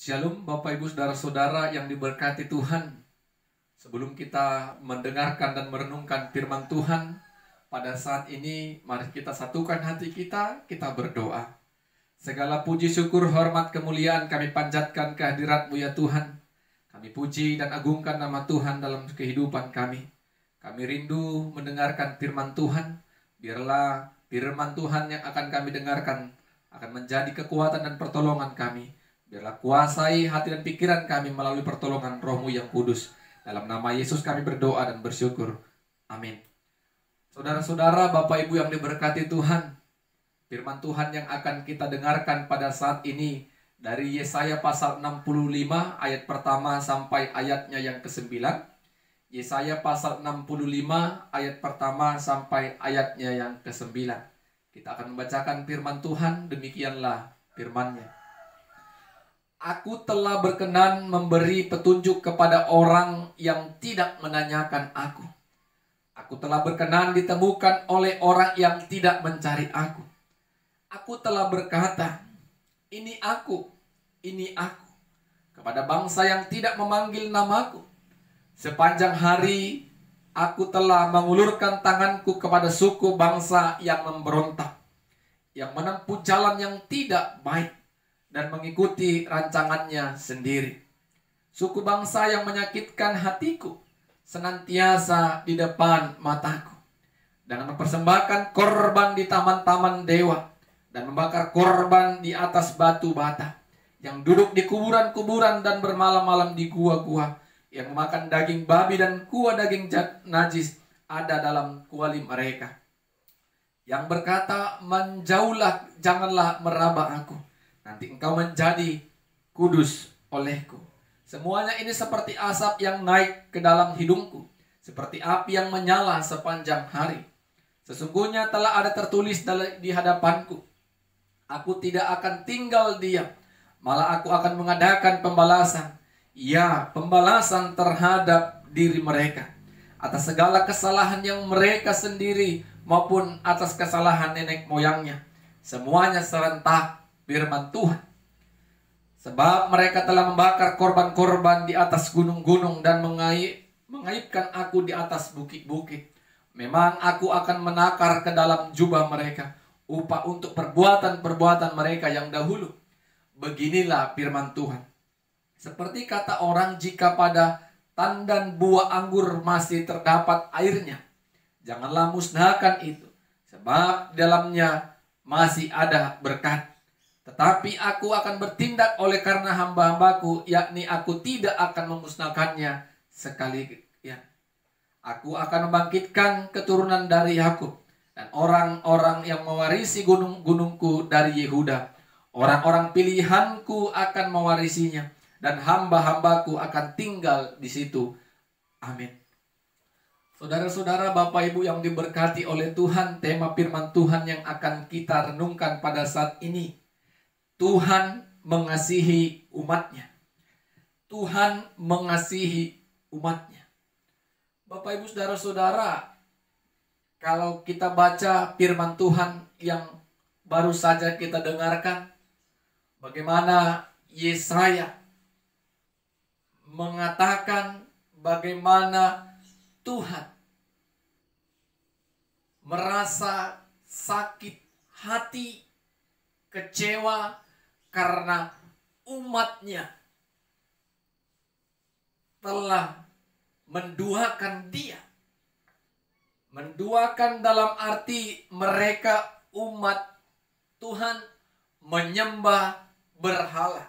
Shalom Bapak Ibu Saudara-saudara yang diberkati Tuhan. Sebelum kita mendengarkan dan merenungkan firman Tuhan, pada saat ini mari kita satukan hati kita berdoa. Segala puji syukur hormat kemuliaan kami panjatkan kehadirat-Mu ya Tuhan. Kami puji dan agungkan nama Tuhan dalam kehidupan kami. Kami rindu mendengarkan firman Tuhan. Biarlah firman Tuhan yang akan kami dengarkan akan menjadi kekuatan dan pertolongan kami. Biarlah kuasai hati dan pikiran kami melalui pertolongan Roh-Mu yang kudus. Dalam nama Yesus kami berdoa dan bersyukur. Amin. Saudara-saudara, Bapak Ibu yang diberkati Tuhan, firman Tuhan yang akan kita dengarkan pada saat ini dari Yesaya pasal 65 ayat pertama sampai ayatnya yang ke-9. Yesaya pasal 65 ayat pertama sampai ayatnya yang ke-9. Kita akan membacakan firman Tuhan, demikianlah firman-Nya. Aku telah berkenan memberi petunjuk kepada orang yang tidak menanyakan aku. Aku telah berkenan ditemukan oleh orang yang tidak mencari aku. Aku telah berkata, ini aku, kepada bangsa yang tidak memanggil namaku. Sepanjang hari, aku telah mengulurkan tanganku kepada suku bangsa yang memberontak, yang menempuh jalan yang tidak baik, dan mengikuti rancangannya sendiri. Suku bangsa yang menyakitkan hatiku senantiasa di depan mataku, dengan mempersembahkan korban di taman-taman dewa, dan membakar korban di atas batu bata, yang duduk di kuburan-kuburan dan bermalam-malam di gua-gua, yang memakan daging babi dan kuah daging najis ada dalam kuali mereka, yang berkata, menjauhlah, janganlah meraba aku, nanti engkau menjadi kudus olehku. Semuanya ini seperti asap yang naik ke dalam hidungku, seperti api yang menyala sepanjang hari. Sesungguhnya telah ada tertulis di hadapanku, aku tidak akan tinggal diam, malah aku akan mengadakan pembalasan. Ya, pembalasan terhadap diri mereka, atas segala kesalahan yang mereka sendiri maupun atas kesalahan nenek moyangnya. Semuanya serentak, firman Tuhan. Sebab mereka telah membakar korban-korban di atas gunung-gunung dan mengaibkan aku di atas bukit-bukit. Memang aku akan menakar ke dalam jubah mereka upah untuk perbuatan-perbuatan mereka yang dahulu. Beginilah firman Tuhan. Seperti kata orang, jika pada tandan buah anggur masih terdapat airnya, janganlah musnahkan itu, sebab dalamnya masih ada berkat. Tetapi aku akan bertindak oleh karena hamba-hambaku, yakni aku tidak akan memusnahkannya sekalian. Aku akan membangkitkan keturunan dari Yakub, dan orang-orang yang mewarisi gunung-gunungku dari Yehuda. Orang-orang pilihanku akan mewarisinya, dan hamba-hambaku akan tinggal di situ. Amin. Saudara-saudara, Bapak Ibu yang diberkati oleh Tuhan, tema firman Tuhan yang akan kita renungkan pada saat ini, Tuhan mengasihi umatnya. Tuhan mengasihi umatnya. Bapak Ibu saudara-saudara, kalau kita baca firman Tuhan yang baru saja kita dengarkan, bagaimana Yesaya mengatakan bagaimana Tuhan merasa sakit hati, kecewa karena umatnya telah menduakan dia. Menduakan dalam arti mereka umat Tuhan menyembah berhala.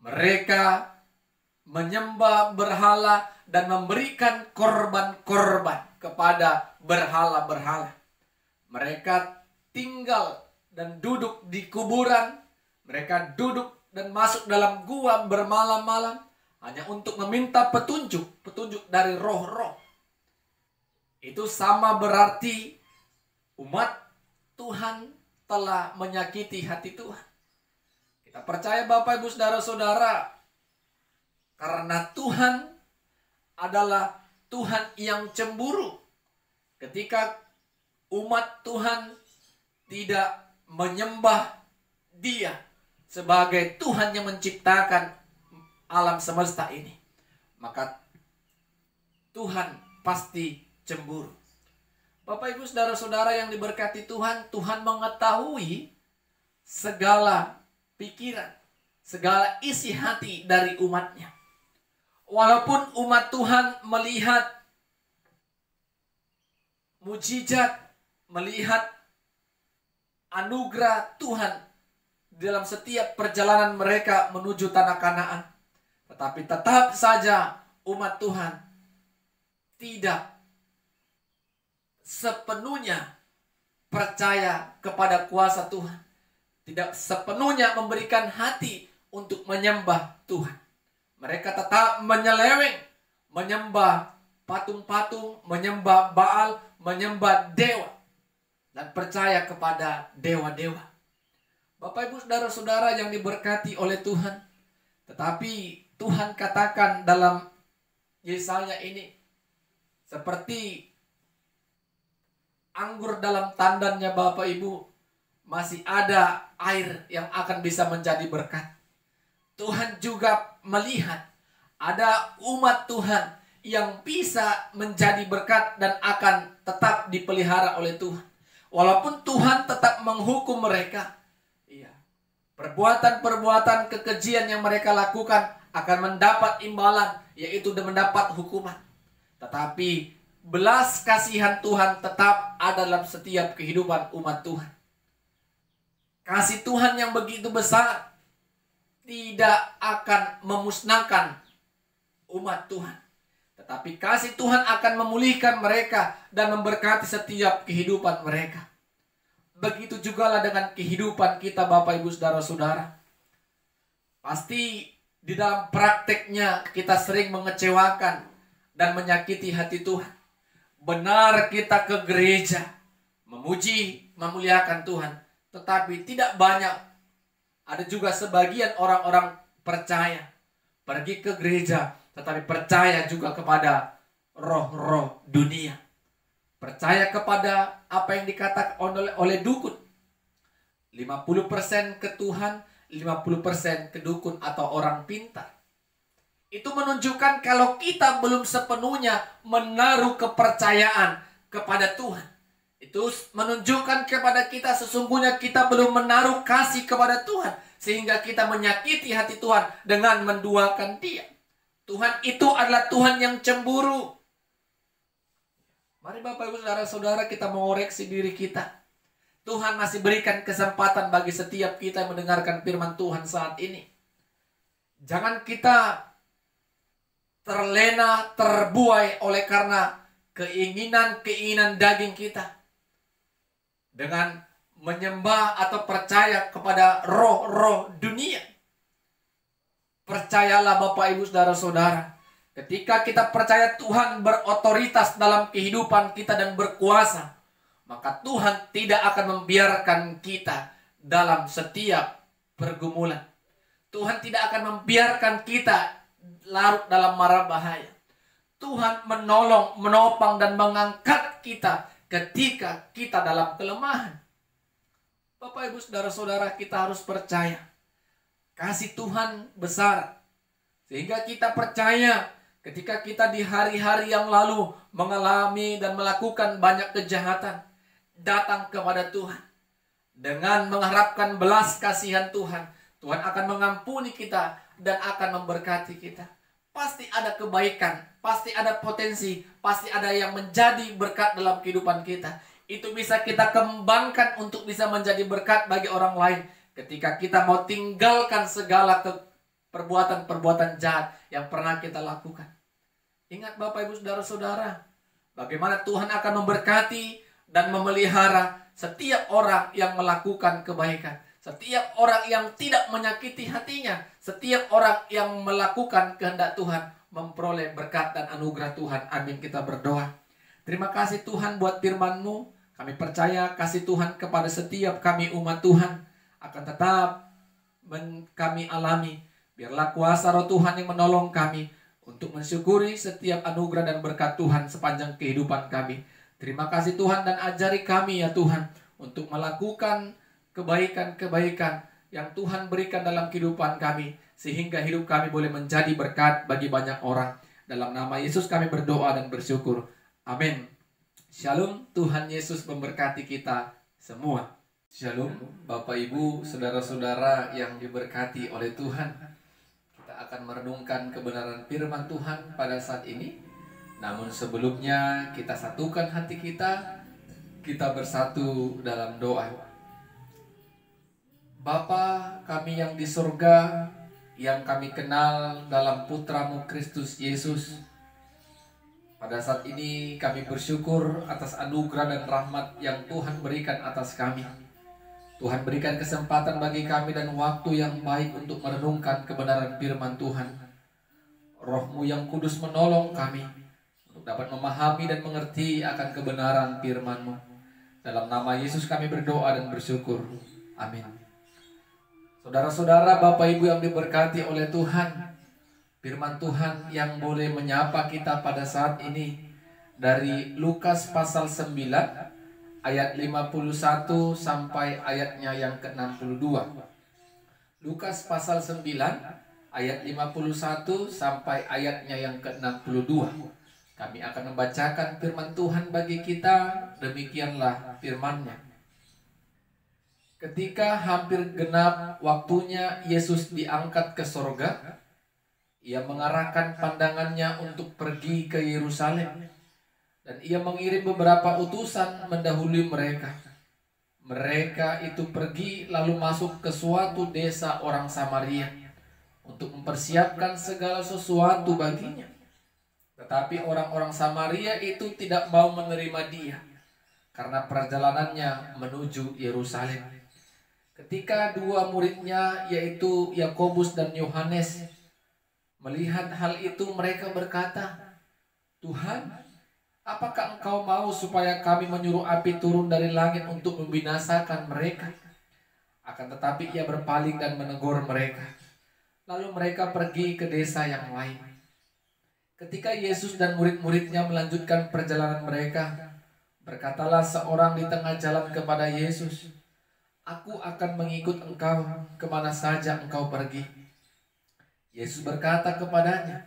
Mereka menyembah berhala dan memberikan korban-korban kepada berhala-berhala. Mereka tinggal dan duduk di kuburan. Mereka duduk dan masuk dalam gua bermalam-malam hanya untuk meminta petunjuk dari roh-roh. Itu sama berarti umat Tuhan telah menyakiti hati Tuhan. Kita percaya Bapak Ibu saudara-saudara, karena Tuhan adalah Tuhan yang cemburu. Ketika umat Tuhan tidak menyembah Dia, sebagai Tuhan yang menciptakan alam semesta ini, maka Tuhan pasti cemburu. Bapak Ibu saudara-saudara yang diberkati Tuhan, Tuhan mengetahui segala pikiran, segala isi hati dari umatnya. Walaupun umat Tuhan melihat mujizat, melihat anugerah Tuhan dalam setiap perjalanan mereka menuju tanah Kanaan, tetapi tetap saja umat Tuhan tidak sepenuhnya percaya kepada kuasa Tuhan, tidak sepenuhnya memberikan hati untuk menyembah Tuhan. Mereka tetap menyeleweng, menyembah patung-patung, menyembah Baal, menyembah dewa, dan percaya kepada dewa-dewa. Bapak Ibu saudara-saudara yang diberkati oleh Tuhan, tetapi Tuhan katakan dalam Yesaya ini, seperti anggur dalam tandannya Bapak Ibu, masih ada air yang akan bisa menjadi berkat. Tuhan juga melihat ada umat Tuhan yang bisa menjadi berkat dan akan tetap dipelihara oleh Tuhan. Walaupun Tuhan tetap menghukum mereka, perbuatan-perbuatan kekejian yang mereka lakukan akan mendapat imbalan, yaitu mendapat hukuman. Tetapi belas kasihan Tuhan tetap ada dalam setiap kehidupan umat Tuhan. Kasih Tuhan yang begitu besar tidak akan memusnahkan umat Tuhan, tetapi kasih Tuhan akan memulihkan mereka dan memberkati setiap kehidupan mereka. Begitu jugalah dengan kehidupan kita Bapak Ibu saudara-saudara. Pasti di dalam prakteknya kita sering mengecewakan dan menyakiti hati Tuhan. Benar kita ke gereja, memuji, memuliakan Tuhan, tetapi tidak banyak. Ada juga sebagian orang-orang percaya pergi ke gereja, tetapi percaya juga kepada roh-roh dunia. Percaya kepada apa yang dikatakan oleh dukun. 50% ke Tuhan, 50% ke dukun atau orang pintar. Itu menunjukkan kalau kita belum sepenuhnya menaruh kepercayaan kepada Tuhan. Itu menunjukkan kepada kita sesungguhnya kita belum menaruh kasih kepada Tuhan, sehingga kita menyakiti hati Tuhan dengan menduakan Dia. Tuhan itu adalah Tuhan yang cemburu. Mari Bapak Ibu saudara-saudara kita mengoreksi diri kita. Tuhan masih berikan kesempatan bagi setiap kita yang mendengarkan firman Tuhan saat ini. Jangan kita terlena, terbuai oleh karena keinginan-keinginan daging kita, dengan menyembah atau percaya kepada roh-roh dunia. Percayalah Bapak Ibu saudara-saudara, ketika kita percaya Tuhan berotoritas dalam kehidupan kita dan berkuasa, maka Tuhan tidak akan membiarkan kita dalam setiap pergumulan. Tuhan tidak akan membiarkan kita larut dalam mara bahaya. Tuhan menolong, menopang dan mengangkat kita ketika kita dalam kelemahan. Bapak Ibu saudara-saudara, kita harus percaya kasih Tuhan besar, sehingga kita percaya ketika kita di hari-hari yang lalu mengalami dan melakukan banyak kejahatan, datang kepada Tuhan dengan mengharapkan belas kasihan Tuhan, Tuhan akan mengampuni kita dan akan memberkati kita. Pasti ada kebaikan, pasti ada potensi, pasti ada yang menjadi berkat dalam kehidupan kita. Itu bisa kita kembangkan untuk bisa menjadi berkat bagi orang lain ketika kita mau tinggalkan segala perbuatan-perbuatan jahat yang pernah kita lakukan. Ingat Bapak Ibu saudara-saudara, bagaimana Tuhan akan memberkati dan memelihara setiap orang yang melakukan kebaikan. Setiap orang yang tidak menyakiti hatinya, setiap orang yang melakukan kehendak Tuhan, memperoleh berkat dan anugerah Tuhan. Amin, kita berdoa. Terima kasih Tuhan buat firman-Mu. Kami percaya kasih Tuhan kepada setiap kami umat Tuhan akan tetap kami alami. Biarlah kuasa roh Tuhan yang menolong kami untuk mensyukuri setiap anugerah dan berkat Tuhan sepanjang kehidupan kami. Terima kasih Tuhan, dan ajari kami ya Tuhan untuk melakukan kebaikan-kebaikan yang Tuhan berikan dalam kehidupan kami, sehingga hidup kami boleh menjadi berkat bagi banyak orang. Dalam nama Yesus kami berdoa dan bersyukur. Amin. Shalom, Tuhan Yesus memberkati kita semua. Shalom, Bapak Ibu, saudara-saudara yang diberkati oleh Tuhan. Kita akan merenungkan kebenaran firman Tuhan pada saat ini. Namun sebelumnya kita satukan hati kita bersatu dalam doa. Bapa kami yang di surga, yang kami kenal dalam Putramu Kristus Yesus, pada saat ini kami bersyukur atas anugerah dan rahmat yang Tuhan berikan atas kami. Tuhan berikan kesempatan bagi kami dan waktu yang baik untuk merenungkan kebenaran firman Tuhan. Roh-Mu yang kudus menolong kami untuk dapat memahami dan mengerti akan kebenaran firman-Mu. Dalam nama Yesus kami berdoa dan bersyukur. Amin. Saudara-saudara, Bapak Ibu yang diberkati oleh Tuhan, firman Tuhan yang boleh menyapa kita pada saat ini dari Lukas pasal 9 ayat 51 sampai ayatnya yang ke-62. Lukas pasal 9 ayat 51 sampai ayatnya yang ke-62. Kami akan membacakan firman Tuhan bagi kita. Demikianlah firman-Nya. Ketika hampir genap waktunya Yesus diangkat ke sorga, Ia mengarahkan pandangannya untuk pergi ke Yerusalem, dan Ia mengirim beberapa utusan mendahului mereka. Mereka itu pergi lalu masuk ke suatu desa orang Samaria untuk mempersiapkan segala sesuatu baginya. Tetapi orang-orang Samaria itu tidak mau menerima Dia karena perjalanannya menuju Yerusalem. Ketika dua muridnya, yaitu Yakobus dan Yohanes, melihat hal itu, mereka berkata, "Tuhan, apakah Engkau mau supaya kami menyuruh api turun dari langit untuk membinasakan mereka?" Akan tetapi Ia berpaling dan menegur mereka. Lalu mereka pergi ke desa yang lain. Ketika Yesus dan murid-muridnya melanjutkan perjalanan mereka, berkatalah seorang di tengah jalan kepada Yesus, "Aku akan mengikut Engkau kemana saja Engkau pergi." Yesus berkata kepadanya,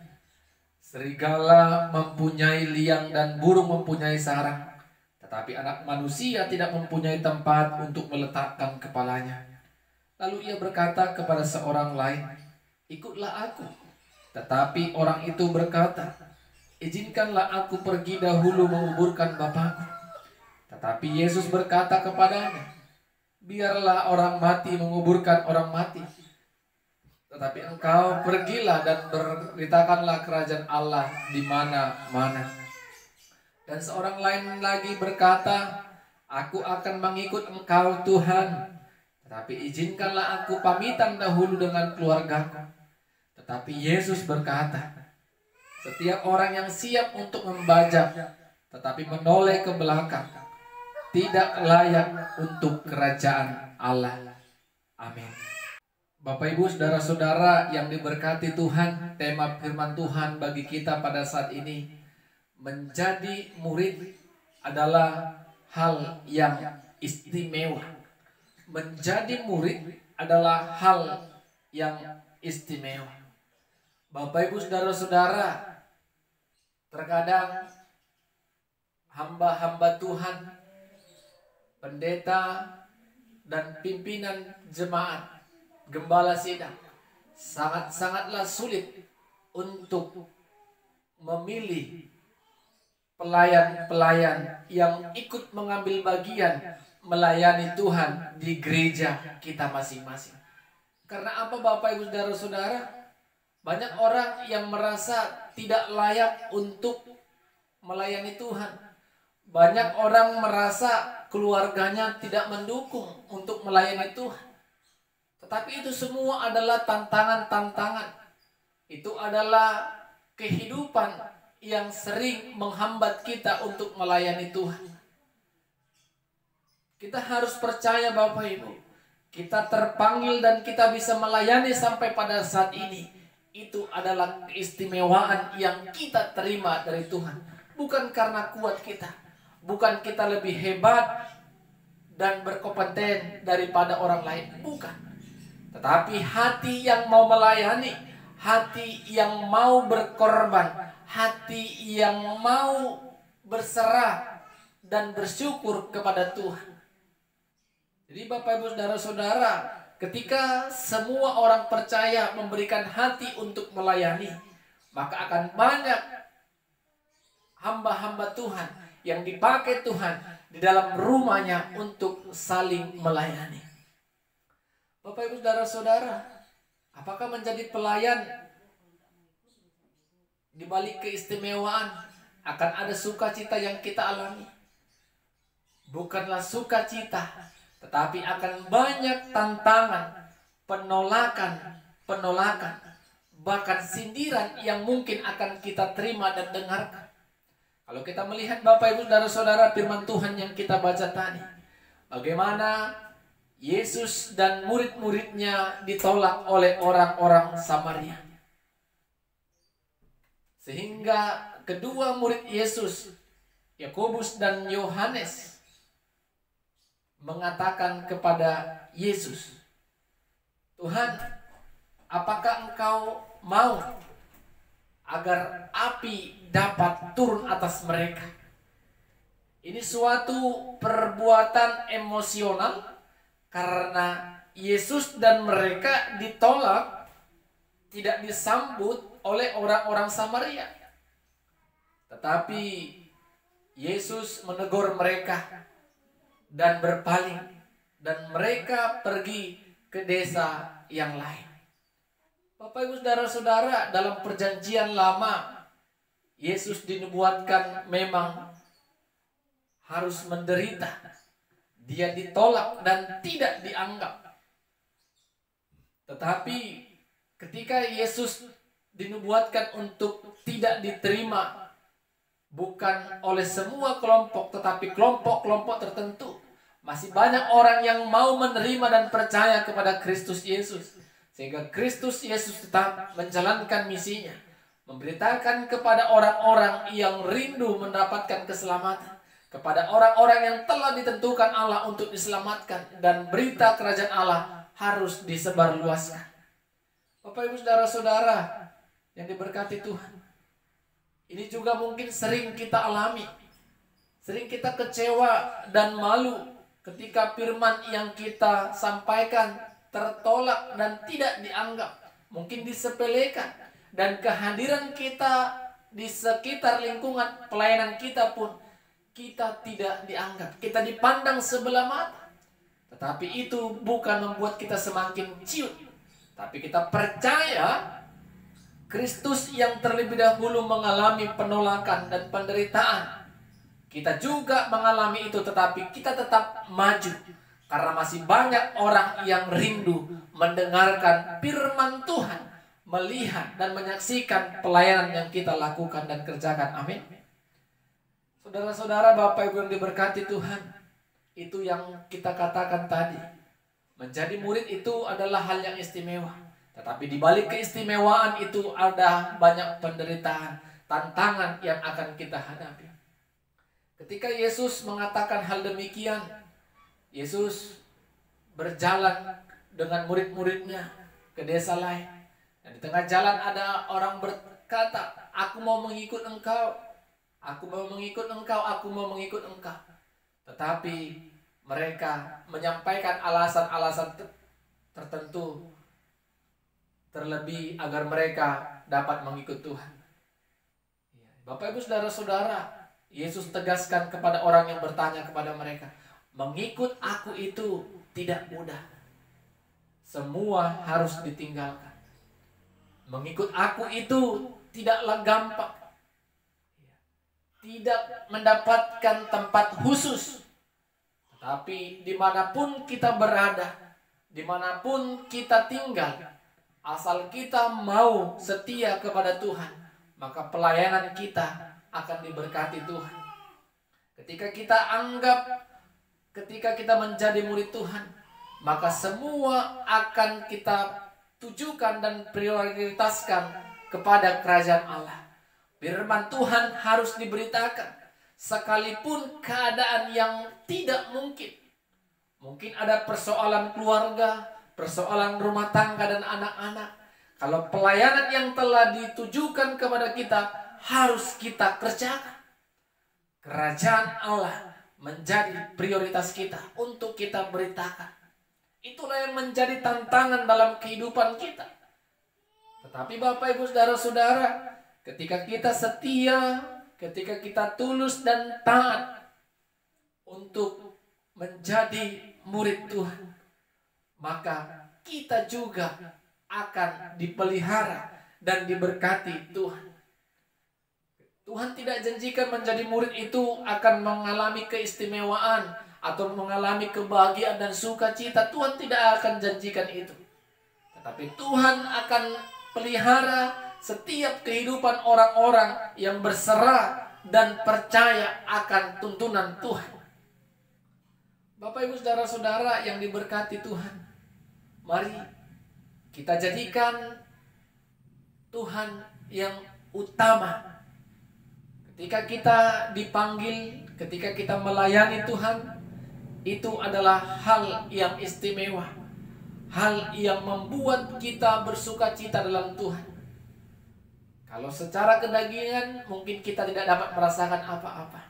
"Serigala mempunyai liang dan burung mempunyai sarang, tetapi Anak Manusia tidak mempunyai tempat untuk meletakkan kepalanya." Lalu Ia berkata kepada seorang lain, "Ikutlah Aku." Tetapi orang itu berkata, "Izinkanlah aku pergi dahulu menguburkan Bapakku." Tetapi Yesus berkata kepadanya, "Biarlah orang mati menguburkan orang mati, tetapi engkau pergilah dan beritakanlah kerajaan Allah di mana-mana." Dan seorang lain lagi berkata, "Aku akan mengikut Engkau Tuhan, tetapi izinkanlah aku pamitan dahulu dengan keluargaku." Tetapi Yesus berkata, "Setiap orang yang siap untuk membajak tetapi menoleh ke belakang tidak layak untuk kerajaan Allah." Amin. Bapak Ibu, saudara-saudara yang diberkati Tuhan, tema firman Tuhan bagi kita pada saat ini, menjadi murid adalah hal yang istimewa. Menjadi murid adalah hal yang istimewa. Bapak Ibu, saudara-saudara, terkadang hamba-hamba Tuhan, pendeta dan pimpinan jemaat, gembala sidang, sangat-sangatlah sulit untuk memilih pelayan-pelayan yang ikut mengambil bagian melayani Tuhan di gereja kita masing-masing. Karena apa, Bapak Ibu, saudara-saudara? Banyak orang yang merasa tidak layak untuk melayani Tuhan. Banyak orang merasa keluarganya tidak mendukung untuk melayani Tuhan. Tetapi itu semua adalah tantangan-tantangan. Itu adalah kehidupan yang sering menghambat kita untuk melayani Tuhan. Kita harus percaya, Bapak Ibu, kita terpanggil dan kita bisa melayani sampai pada saat ini. Itu adalah keistimewaan yang kita terima dari Tuhan. Bukan karena kuat kita, bukan kita lebih hebat dan berkompeten daripada orang lain, bukan. tetapi hati yang mau melayani, hati yang mau berkorban, hati yang mau berserah dan bersyukur kepada Tuhan. Jadi Bapak Ibu Saudara-saudara, ketika semua orang percaya memberikan hati untuk melayani, maka akan banyak hamba-hamba Tuhan yang dipakai Tuhan di dalam rumahnya untuk saling melayani. Bapak Ibu Saudara-saudara, apakah menjadi pelayan di balik keistimewaan akan ada sukacita yang kita alami? Bukanlah sukacita, tetapi akan banyak tantangan, penolakan, bahkan sindiran yang mungkin akan kita terima dan dengarkan. Kalau kita melihat Bapak Ibu Saudara-saudara firman Tuhan yang kita baca tadi, bagaimana Yesus dan murid-muridnya ditolak oleh orang-orang Samaria. Sehingga kedua murid Yesus, Yakobus dan Yohanes, mengatakan kepada Yesus, Tuhan, apakah Engkau mau agar api dapat turun atas mereka? Ini suatu perbuatan emosional karena Yesus dan mereka ditolak, tidak disambut oleh orang-orang Samaria. Tetapi Yesus menegur mereka dan berpaling, dan mereka pergi ke desa yang lain. Bapak Ibu Saudara-saudara, dalam perjanjian lama Yesus dinubuatkan memang harus menderita. Dia ditolak dan tidak dianggap. Tetapi ketika Yesus dinubuatkan untuk tidak diterima, bukan oleh semua kelompok, tetapi kelompok-kelompok tertentu, masih banyak orang yang mau menerima dan percaya kepada Kristus Yesus. Sehingga Kristus Yesus tetap menjalankan misinya, memberitakan kepada orang-orang yang rindu mendapatkan keselamatan, kepada orang-orang yang telah ditentukan Allah untuk diselamatkan, dan berita kerajaan Allah harus disebarluaskan. Bapak Ibu Saudara-saudara yang diberkati Tuhan, ini juga mungkin sering kita alami. Sering kita kecewa dan malu ketika firman yang kita sampaikan tertolak dan tidak dianggap, mungkin disepelekan, dan kehadiran kita di sekitar lingkungan pelayanan kita pun kita tidak dianggap, kita dipandang sebelah mata. Tetapi itu bukan membuat kita semakin ciut, tapi kita percaya Kristus yang terlebih dahulu mengalami penolakan dan penderitaan, kita juga mengalami itu, tetapi kita tetap maju. Karena masih banyak orang yang rindu mendengarkan firman Tuhan, melihat dan menyaksikan pelayanan yang kita lakukan dan kerjakan. Amin. Saudara-saudara, Bapak Ibu yang diberkati Tuhan, itu yang kita katakan tadi. Menjadi murid itu adalah hal yang istimewa. Tetapi di balik keistimewaan itu ada banyak penderitaan, tantangan yang akan kita hadapi. Ketika Yesus mengatakan hal demikian, Yesus berjalan dengan murid-muridnya ke desa lain. Dan di tengah jalan ada orang berkata, aku mau mengikut engkau, aku mau mengikut engkau, aku mau mengikut engkau. Tetapi mereka menyampaikan alasan-alasan tertentu, terlebih agar mereka dapat mengikut Tuhan. Bapak Ibu Saudara-saudara, Yesus tegaskan kepada orang yang bertanya kepada mereka, mengikut aku itu tidak mudah. Semua harus ditinggalkan. Mengikut aku itu tidaklah gampang. Tidak mendapatkan tempat khusus. Tapi dimanapun kita berada, dimanapun kita tinggal, asal kita mau setia kepada Tuhan, maka pelayanan kita akan diberkati Tuhan. Ketika kita menjadi murid Tuhan, maka semua akan kita tujukan dan prioritaskan kepada kerajaan Allah. Firman Tuhan harus diberitakan, sekalipun keadaan yang tidak mungkin. Mungkin ada persoalan keluarga, persoalan rumah tangga dan anak-anak. Kalau pelayanan yang telah ditujukan kepada kita harus kita kerjakan. Kerajaan Allah menjadi prioritas kita untuk kita beritakan. Itulah yang menjadi tantangan dalam kehidupan kita. Tetapi Bapak Ibu Saudara-saudara, ketika kita setia, ketika kita tulus dan taat untuk menjadi murid Tuhan, maka kita juga akan dipelihara dan diberkati Tuhan. Tuhan tidak janjikan menjadi murid itu akan mengalami keistimewaan atau mengalami kebahagiaan dan sukacita. Tuhan tidak akan janjikan itu. Tetapi Tuhan akan pelihara setiap kehidupan orang-orang yang berserah dan percaya akan tuntunan Tuhan. Bapak Ibu Saudara-saudara yang diberkati Tuhan, mari kita jadikan Tuhan yang utama. Ketika kita dipanggil, ketika kita melayani Tuhan, itu adalah hal yang istimewa, hal yang membuat kita bersukacita dalam Tuhan. Kalau secara kedagingan mungkin kita tidak dapat merasakan apa-apa,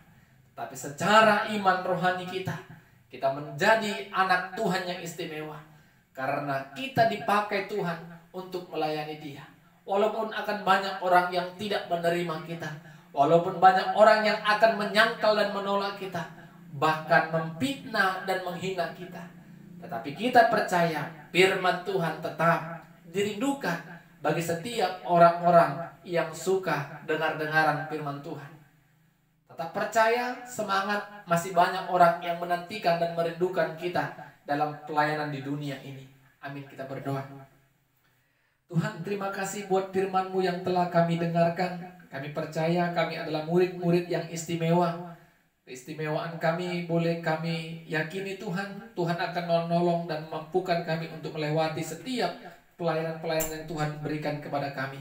tapi secara iman rohani kita menjadi anak Tuhan yang istimewa, karena kita dipakai Tuhan untuk melayani Dia. Walaupun akan banyak orang yang tidak menerima kita, walaupun banyak orang yang akan menyangkal dan menolak kita, bahkan memfitnah dan menghina kita, tetapi kita percaya firman Tuhan tetap dirindukan bagi setiap orang-orang yang suka dengar-dengaran firman Tuhan. Tetap percaya, semangat, masih banyak orang yang menantikan dan merindukan kita dalam pelayanan di dunia ini. Amin, kita berdoa. Tuhan, terima kasih buat firman-Mu yang telah kami dengarkan. Kami percaya kami adalah murid-murid yang istimewa. Keistimewaan kami boleh kami yakini Tuhan. Tuhan akan menolong dan memampukan kami untuk melewati setiap pelayanan-pelayanan yang Tuhan berikan kepada kami.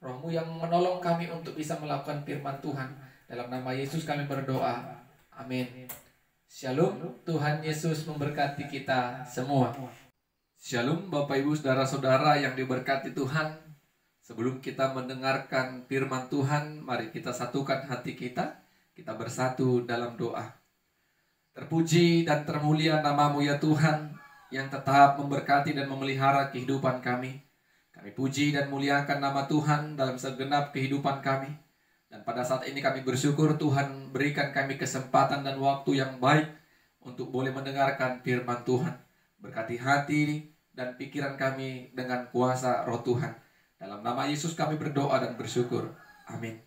Roh-Mu yang menolong kami untuk bisa melakukan firman Tuhan. Dalam nama Yesus kami berdoa. Amin. Shalom. Tuhan Yesus memberkati kita semua. Shalom Bapak Ibu Saudara-saudara yang diberkati Tuhan. Sebelum kita mendengarkan firman Tuhan, mari kita satukan hati kita. Kita bersatu dalam doa. Terpuji dan termulia nama-Mu ya Tuhan, yang tetap memberkati dan memelihara kehidupan kami. Kami puji dan muliakan nama Tuhan dalam segenap kehidupan kami. Dan pada saat ini kami bersyukur Tuhan berikan kami kesempatan dan waktu yang baik untuk boleh mendengarkan firman Tuhan. Berkati hati dan pikiran kami dengan kuasa Roh Tuhan. Dalam nama Yesus kami berdoa dan bersyukur. Amin.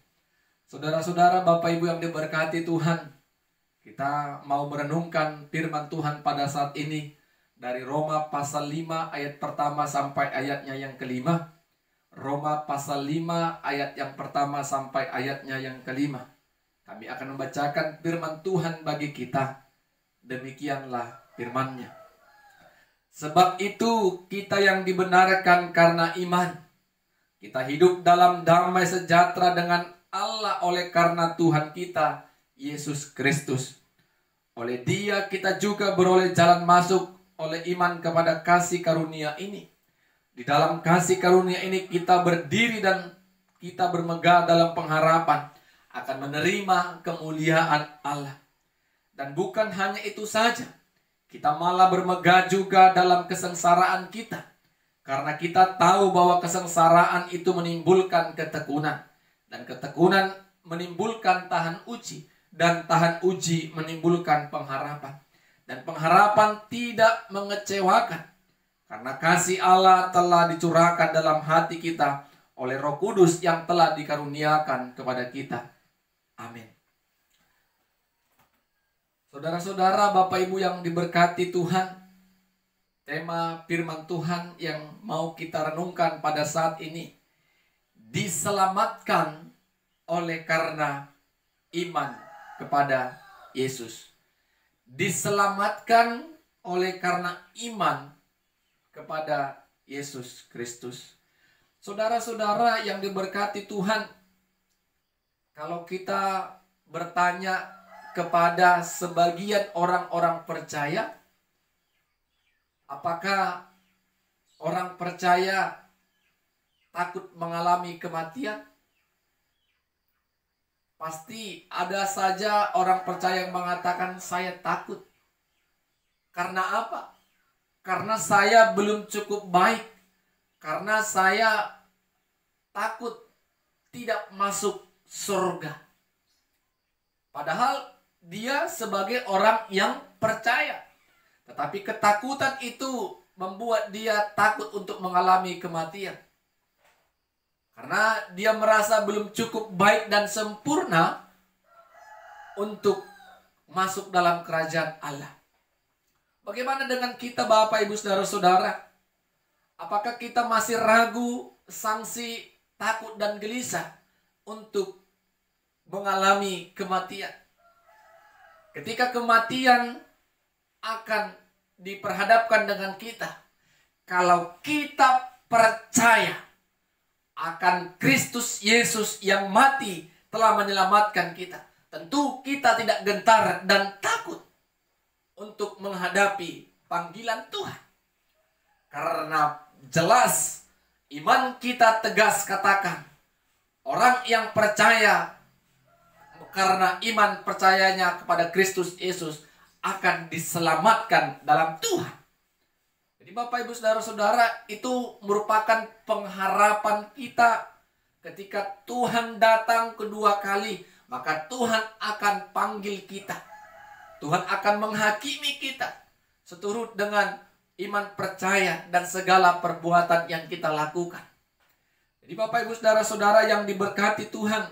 Saudara-saudara, Bapak Ibu yang diberkati Tuhan, kita mau merenungkan firman Tuhan pada saat ini dari Roma pasal 5 ayat pertama sampai ayatnya yang kelima. Roma pasal 5 ayat yang pertama sampai ayatnya yang kelima. Kami akan membacakan firman Tuhan bagi kita. Demikianlah firman-Nya. Sebab itu kita yang dibenarkan karena iman, kita hidup dalam damai sejahtera dengan Allah oleh karena Tuhan kita, Yesus Kristus. Oleh Dia kita juga beroleh jalan masuk oleh iman kepada kasih karunia ini. Di dalam kasih karunia ini kita berdiri dan kita bermegah dalam pengharapan akan menerima kemuliaan Allah. Dan bukan hanya itu saja, kita malah bermegah juga dalam kesengsaraan kita. Karena kita tahu bahwa kesengsaraan itu menimbulkan ketekunan. Dan ketekunan menimbulkan tahan uji. Dan tahan uji menimbulkan pengharapan. Dan pengharapan tidak mengecewakan. Karena kasih Allah telah dicurahkan dalam hati kita oleh Roh Kudus yang telah dikaruniakan kepada kita. Amin. Saudara-saudara, Bapak Ibu yang diberkati Tuhan, tema firman Tuhan yang mau kita renungkan pada saat ini, diselamatkan oleh karena iman kepada Yesus. Diselamatkan oleh karena iman kepada Yesus Kristus. Saudara-saudara yang diberkati Tuhan, kalau kita bertanya kepada sebagian orang-orang percaya, apakah orang percaya takut mengalami kematian? Pasti ada saja orang percaya yang mengatakan saya takut. Karena apa? Karena saya belum cukup baik. Karena saya takut tidak masuk surga. Padahal dia sebagai orang yang percaya. Tetapi ketakutan itu membuat dia takut untuk mengalami kematian. Karena dia merasa belum cukup baik dan sempurna untuk masuk dalam kerajaan Allah. Bagaimana dengan kita Bapak Ibu Saudara-saudara? Apakah kita masih ragu, sangsi, takut dan gelisah untuk mengalami kematian? Ketika kematian akan diperhadapkan dengan kita, kalau kita percaya akan Kristus Yesus yang mati telah menyelamatkan kita, tentu kita tidak gentar dan takut untuk menghadapi panggilan Tuhan. Karena jelas iman kita tegas katakan, orang yang percaya karena iman percayanya kepada Kristus Yesus akan diselamatkan dalam Tuhan. Jadi Bapak Ibu Saudara-saudara, itu merupakan pengharapan kita. Ketika Tuhan datang kedua kali, maka Tuhan akan panggil kita. Tuhan akan menghakimi kita seturut dengan iman percaya dan segala perbuatan yang kita lakukan. Jadi Bapak Ibu Saudara-saudara yang diberkati Tuhan,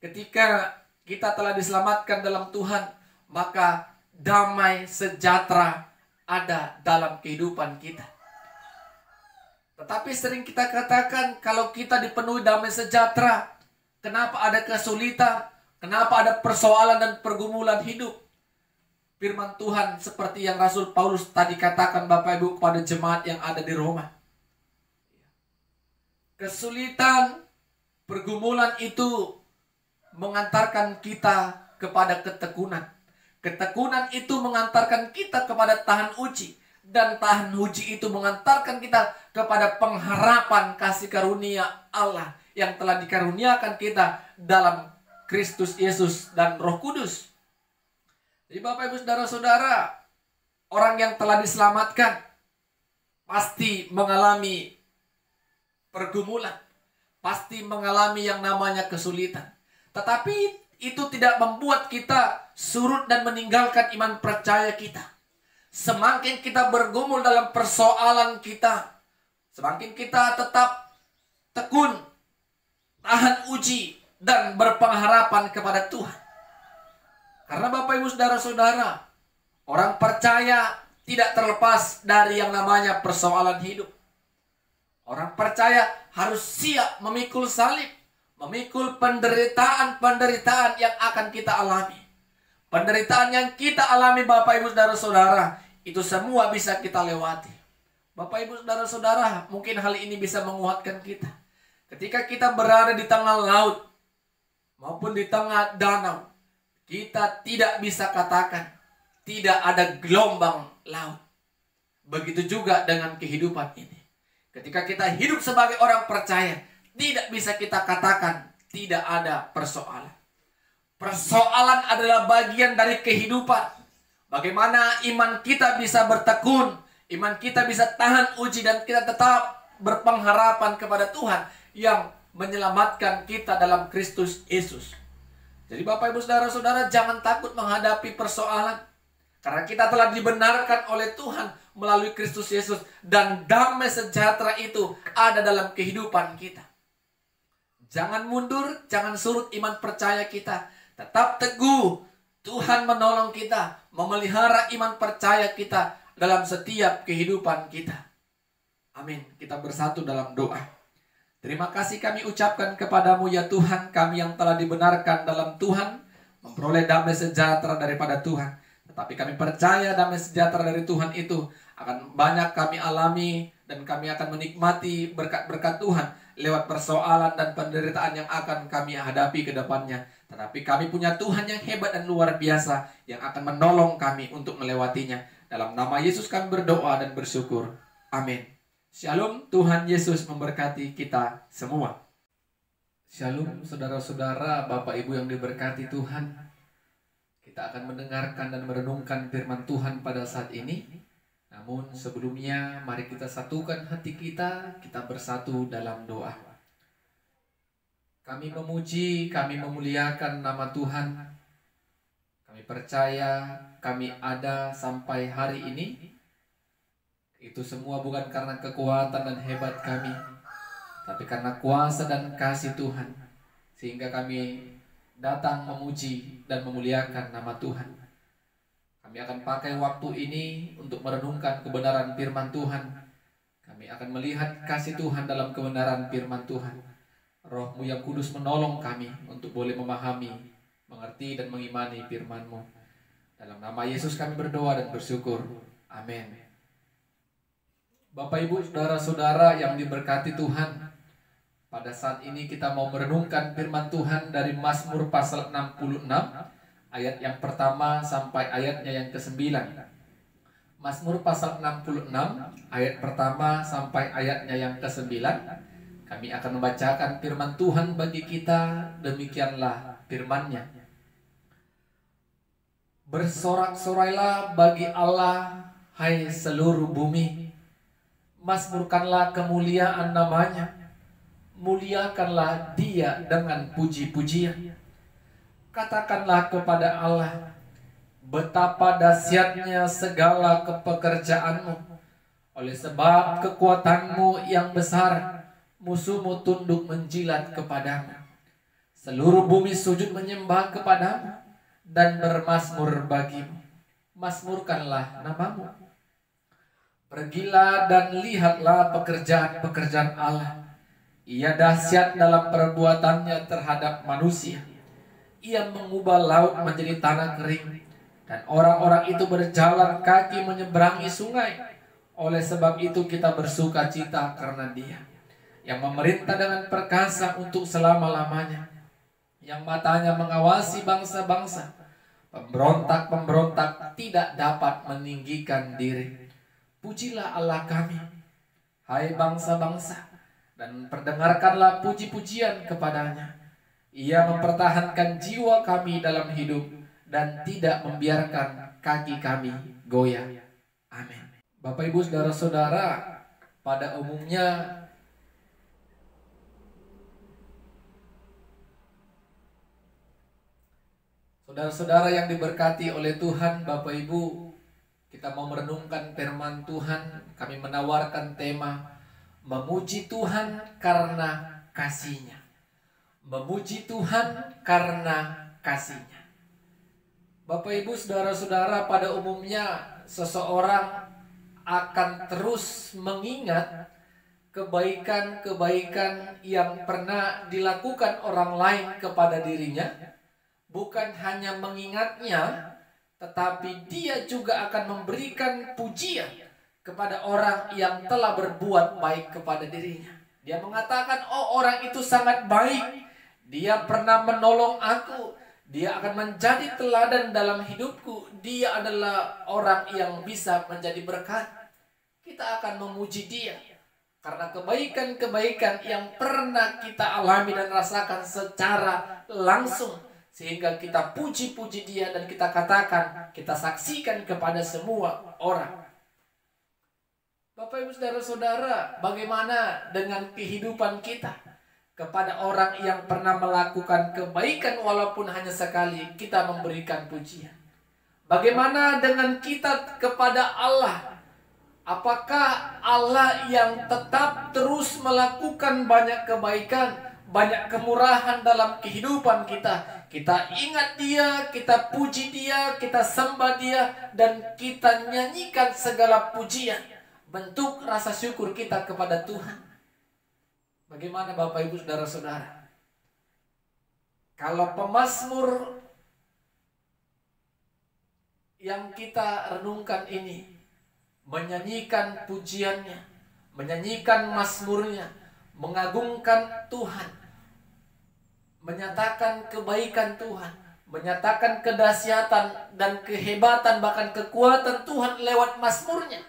ketika kita telah diselamatkan dalam Tuhan, maka damai sejahtera ada dalam kehidupan kita. Tetapi sering kita katakan, kalau kita dipenuhi damai sejahtera, kenapa ada kesulitan? Kenapa ada persoalan dan pergumulan hidup? Firman Tuhan seperti yang Rasul Paulus tadi katakan Bapak Ibu kepada jemaat yang ada di Roma. Kesulitan, pergumulan itu mengantarkan kita kepada ketekunan. Ketekunan itu mengantarkan kita kepada tahan uji. Dan tahan uji itu mengantarkan kita kepada pengharapan kasih karunia Allah yang telah dikaruniakan kita dalam Kristus Yesus dan Roh Kudus. Jadi Bapak Ibu Saudara-saudara, orang yang telah diselamatkan pasti mengalami pergumulan. Pasti mengalami yang namanya kesulitan. Tetapi itu tidak membuat kita surut dan meninggalkan iman percaya kita. Semakin kita bergumul dalam persoalan kita, semakin kita tetap tekun, tahan uji, dan berpengharapan kepada Tuhan. Karena Bapak Ibu Saudara-saudara, orang percaya tidak terlepas dari yang namanya persoalan hidup. Orang percaya harus siap memikul salib, memikul penderitaan-penderitaan yang akan kita alami. Penderitaan yang kita alami Bapak Ibu Saudara-saudara, itu semua bisa kita lewati. Bapak Ibu Saudara-saudara, mungkin hal ini bisa menguatkan kita. Ketika kita berada di tengah laut, maupun di tengah danau, kita tidak bisa katakan, tidak ada gelombang laut. Begitu juga dengan kehidupan ini. Ketika kita hidup sebagai orang percaya, tidak bisa kita katakan tidak ada persoalan. Persoalan adalah bagian dari kehidupan. Bagaimana iman kita bisa bertekun, iman kita bisa tahan uji, dan kita tetap berpengharapan kepada Tuhan yang menyelamatkan kita dalam Kristus Yesus. Jadi Bapak Ibu Saudara-saudara, jangan takut menghadapi persoalan. Karena kita telah dibenarkan oleh Tuhan melalui Kristus Yesus. Dan damai sejahtera itu ada dalam kehidupan kita. Jangan mundur, jangan surut iman percaya kita. Tetap teguh. Tuhan menolong kita, memelihara iman percaya kita dalam setiap kehidupan kita. Amin. Kita bersatu dalam doa. Terima kasih kami ucapkan kepadamu ya Tuhan, kami yang telah dibenarkan dalam Tuhan, memperoleh damai sejahtera daripada Tuhan. Tetapi kami percaya damai sejahtera dari Tuhan itu akan banyak kami alami, dan kami akan menikmati berkat-berkat Tuhan lewat persoalan dan penderitaan yang akan kami hadapi ke depannya. Tetapi kami punya Tuhan yang hebat dan luar biasa yang akan menolong kami untuk melewatinya. Dalam nama Yesus kami berdoa dan bersyukur. Amin. Shalom, Tuhan Yesus memberkati kita semua. Shalom saudara-saudara, Bapak Ibu yang diberkati Tuhan. Kita akan mendengarkan dan merenungkan firman Tuhan pada saat ini. Namun sebelumnya mari kita satukan hati kita bersatu dalam doa. Kami memuji, kami memuliakan nama Tuhan. Kami percaya kami ada sampai hari ini. Itu semua bukan karena kekuatan dan hebat kami, tapi karena kuasa dan kasih Tuhan. Sehingga kami datang memuji dan memuliakan nama Tuhan. Kami akan pakai waktu ini untuk merenungkan kebenaran firman Tuhan. Kami akan melihat kasih Tuhan dalam kebenaran firman Tuhan. Roh-Mu yang kudus menolong kami untuk boleh memahami, mengerti dan mengimani firman-Mu. Dalam nama Yesus kami berdoa dan bersyukur. Amin. Bapak Ibu saudara-saudara yang diberkati Tuhan, pada saat ini kita mau merenungkan firman Tuhan dari Mazmur pasal 66 ayat yang pertama sampai ayatnya yang ke-9. Mazmur pasal 66 ayat pertama sampai ayatnya yang ke-9. Kami akan membacakan firman Tuhan bagi kita. Demikianlah firman-Nya. Bersorak-sorailah bagi Allah, hai seluruh bumi. Mazmurkanlah kemuliaan namanya. Muliakanlah Dia dengan puji-pujian. Katakanlah kepada Allah, betapa dahsyatnya segala kepekerjaan-Mu. Oleh sebab kekuatan-Mu yang besar, musuh-Mu tunduk menjilat kepadamu. Seluruh bumi sujud menyembah kepadamu dan bermazmur bagimu. Mazmurkanlah namamu. Pergilah dan lihatlah pekerjaan-pekerjaan Allah. Ia dahsyat dalam perbuatannya terhadap manusia. Ia mengubah laut menjadi tanah kering, dan orang-orang itu berjalan kaki menyeberangi sungai. Oleh sebab itu kita bersuka cita karena Dia, yang memerintah dengan perkasa untuk selama-lamanya, yang matanya mengawasi bangsa-bangsa. Pemberontak-pemberontak tidak dapat meninggikan diri. Pujilah Allah kami, hai bangsa-bangsa, dan perdengarkanlah puji-pujian kepadanya. Ia mempertahankan jiwa kami dalam hidup dan tidak membiarkan kaki kami goyah. Amin. Bapak Ibu saudara-saudara, pada umumnya saudara-saudara yang diberkati oleh Tuhan, Bapak Ibu, kita mau merenungkan firman Tuhan. Kami menawarkan tema memuji Tuhan karena kasih-Nya. Memuji Tuhan karena kasih-Nya. Bapak Ibu saudara-saudara, pada umumnya seseorang akan terus mengingat kebaikan-kebaikan yang pernah dilakukan orang lain kepada dirinya. Bukan hanya mengingatnya, tetapi dia juga akan memberikan pujian kepada orang yang telah berbuat baik kepada dirinya. Dia mengatakan, oh orang itu sangat baik. Dia pernah menolong aku. Dia akan menjadi teladan dalam hidupku. Dia adalah orang yang bisa menjadi berkat. Kita akan memuji dia. Karena kebaikan-kebaikan yang pernah kita alami dan rasakan secara langsung. Sehingga kita puji-puji dia dan kita katakan, kita saksikan kepada semua orang. Bapak Ibu saudara-saudara, bagaimana dengan kehidupan kita kepada orang yang pernah melakukan kebaikan walaupun hanya sekali, kita memberikan pujian? Bagaimana dengan kita kepada Allah? Apakah Allah yang tetap terus melakukan banyak kebaikan, banyak kemurahan dalam kehidupan kita? Kita ingat dia, kita puji dia, kita sembah dia, dan kita nyanyikan segala pujian. Bentuk rasa syukur kita kepada Tuhan. Bagaimana Bapak Ibu saudara-saudara? Kalau pemazmur yang kita renungkan ini menyanyikan pujiannya, menyanyikan mazmurnya, mengagungkan Tuhan, menyatakan kebaikan Tuhan, menyatakan kedahsyatan dan kehebatan bahkan kekuatan Tuhan lewat mazmurnya,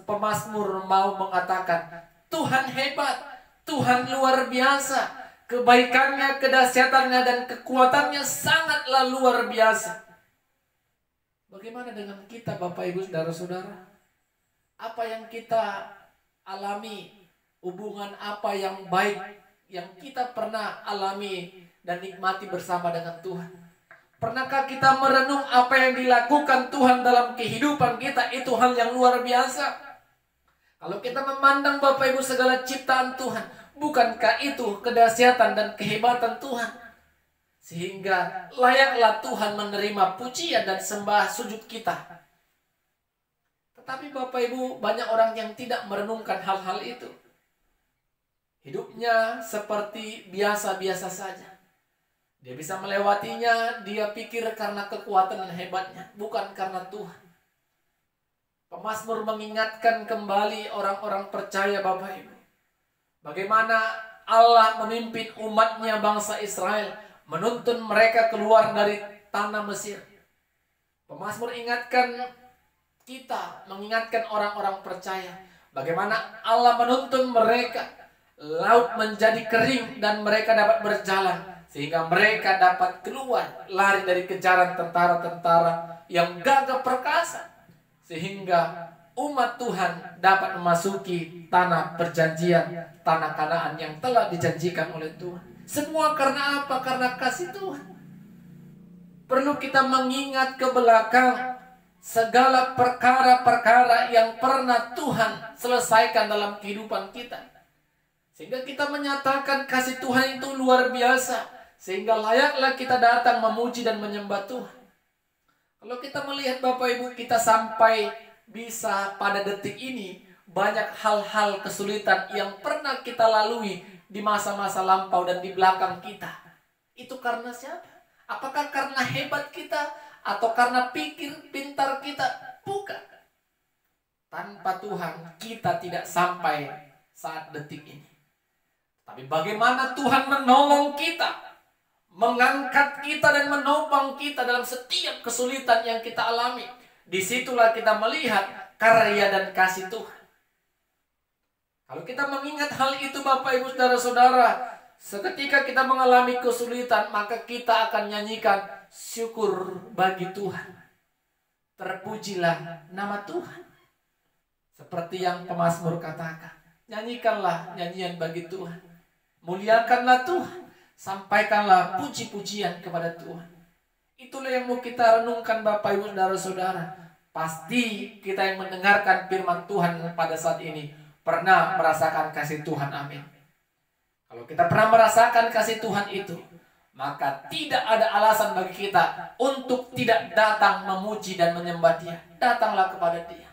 Pemazmur mau mengatakan, Tuhan hebat, Tuhan luar biasa, kebaikannya, kedahsyatannya, dan kekuatannya sangatlah luar biasa. Bagaimana dengan kita, Bapak Ibu Saudara-saudara? Apa yang kita alami, hubungan apa yang baik yang kita pernah alami dan nikmati bersama dengan Tuhan? Pernahkah kita merenung apa yang dilakukan Tuhan dalam kehidupan kita? Itu hal yang luar biasa. Kalau kita memandang Bapak Ibu segala ciptaan Tuhan, bukankah itu kedahsyatan dan kehebatan Tuhan? Sehingga layaklah Tuhan menerima pujian dan sembah sujud kita. Tetapi Bapak Ibu, banyak orang yang tidak merenungkan hal-hal itu. Hidupnya seperti biasa-biasa saja. Dia bisa melewatinya, dia pikir karena kekuatan dan hebatnya, bukan karena Tuhan. Pemazmur mengingatkan kembali orang-orang percaya, Bapak Ibu, bagaimana Allah memimpin umatnya bangsa Israel, menuntun mereka keluar dari tanah Mesir. Pemazmur ingatkan kita, mengingatkan orang-orang percaya, bagaimana Allah menuntun mereka, laut menjadi kering dan mereka dapat berjalan, sehingga mereka dapat keluar, lari dari kejaran tentara-tentara yang gagah perkasa. Sehingga umat Tuhan dapat memasuki tanah perjanjian, tanah Kanaan yang telah dijanjikan oleh Tuhan. Semua karena apa? Karena kasih Tuhan. Perlu kita mengingat ke belakang segala perkara-perkara yang pernah Tuhan selesaikan dalam kehidupan kita. Sehingga kita menyatakan kasih Tuhan itu luar biasa. Sehingga layaklah kita datang memuji dan menyembah Tuhan. Kalau kita melihat Bapak Ibu, kita sampai bisa pada detik ini, banyak hal-hal kesulitan yang pernah kita lalui di masa-masa lampau dan di belakang kita. Itu karena siapa? Apakah karena hebat kita atau karena pikir pintar kita? Bukan. Tanpa Tuhan kita tidak sampai saat detik ini. Tapi bagaimana Tuhan menolong kita, mengangkat kita dan menopang kita dalam setiap kesulitan yang kita alami. Disitulah kita melihat karya dan kasih Tuhan. Kalau kita mengingat hal itu Bapak Ibu Saudara-saudara, seketika kita mengalami kesulitan, maka kita akan nyanyikan syukur bagi Tuhan. Terpujilah nama Tuhan. Seperti yang pemazmur katakan, nyanyikanlah nyanyian bagi Tuhan. Muliakanlah Tuhan. Sampaikanlah puji-pujian kepada Tuhan. Itulah yang mau kita renungkan Bapak Ibu Saudara-saudara. Pasti kita yang mendengarkan firman Tuhan pada saat ini pernah merasakan kasih Tuhan. Amin. Kalau kita pernah merasakan kasih Tuhan itu, maka tidak ada alasan bagi kita untuk tidak datang memuji dan menyembah Dia. Datanglah kepada Dia.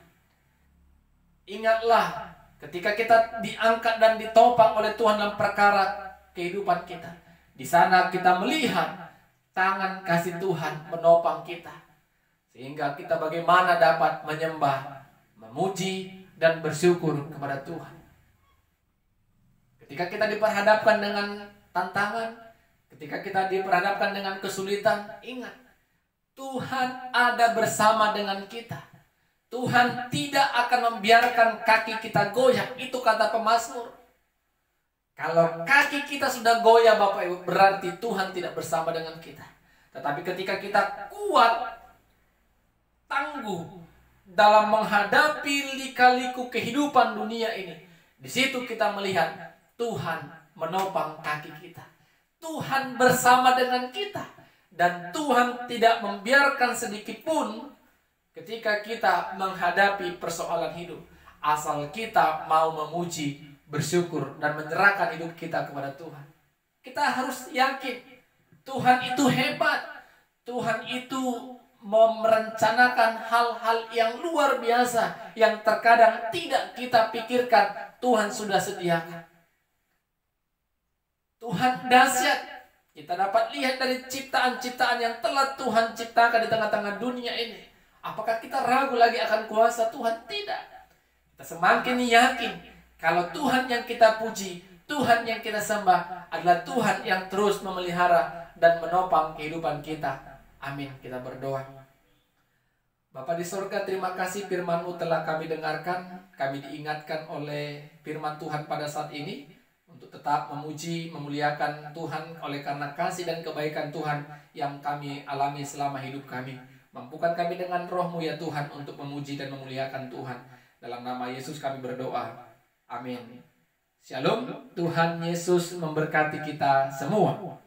Ingatlah ketika kita diangkat dan ditopang oleh Tuhan dalam perkara kehidupan kita. Di sana kita melihat tangan kasih Tuhan menopang kita. Sehingga kita bagaimana dapat menyembah, memuji, dan bersyukur kepada Tuhan. Ketika kita diperhadapkan dengan tantangan, ketika kita diperhadapkan dengan kesulitan, ingat, Tuhan ada bersama dengan kita. Tuhan tidak akan membiarkan kaki kita goyah. Itu kata pemazmur. Kalau kaki kita sudah goyah Bapak Ibu, berarti Tuhan tidak bersama dengan kita. Tetapi ketika kita kuat, tangguh dalam menghadapi lika-liku kehidupan dunia ini, di situ kita melihat Tuhan menopang kaki kita. Tuhan bersama dengan kita. Dan Tuhan tidak membiarkan sedikit pun ketika kita menghadapi persoalan hidup. Asal kita mau memuji, bersyukur, dan menyerahkan hidup kita kepada Tuhan. Kita harus yakin Tuhan itu hebat. Tuhan itu merencanakan hal-hal yang luar biasa yang terkadang tidak kita pikirkan Tuhan sudah sediakan. Tuhan dahsyat. Kita dapat lihat dari ciptaan-ciptaan yang telah Tuhan ciptakan di tengah-tengah dunia ini. Apakah kita ragu lagi akan kuasa Tuhan? Tidak. Kita semakin yakin kalau Tuhan yang kita puji, Tuhan yang kita sembah adalah Tuhan yang terus memelihara dan menopang kehidupan kita. Amin. Kita berdoa. Bapa di sorga, terima kasih firman-Mu telah kami dengarkan. Kami diingatkan oleh firman Tuhan pada saat ini untuk tetap memuji, memuliakan Tuhan oleh karena kasih dan kebaikan Tuhan yang kami alami selama hidup kami. Mampukan kami dengan roh-Mu ya Tuhan untuk memuji dan memuliakan Tuhan. Dalam nama Yesus kami berdoa. Amin. Shalom. Tuhan Yesus memberkati kita semua.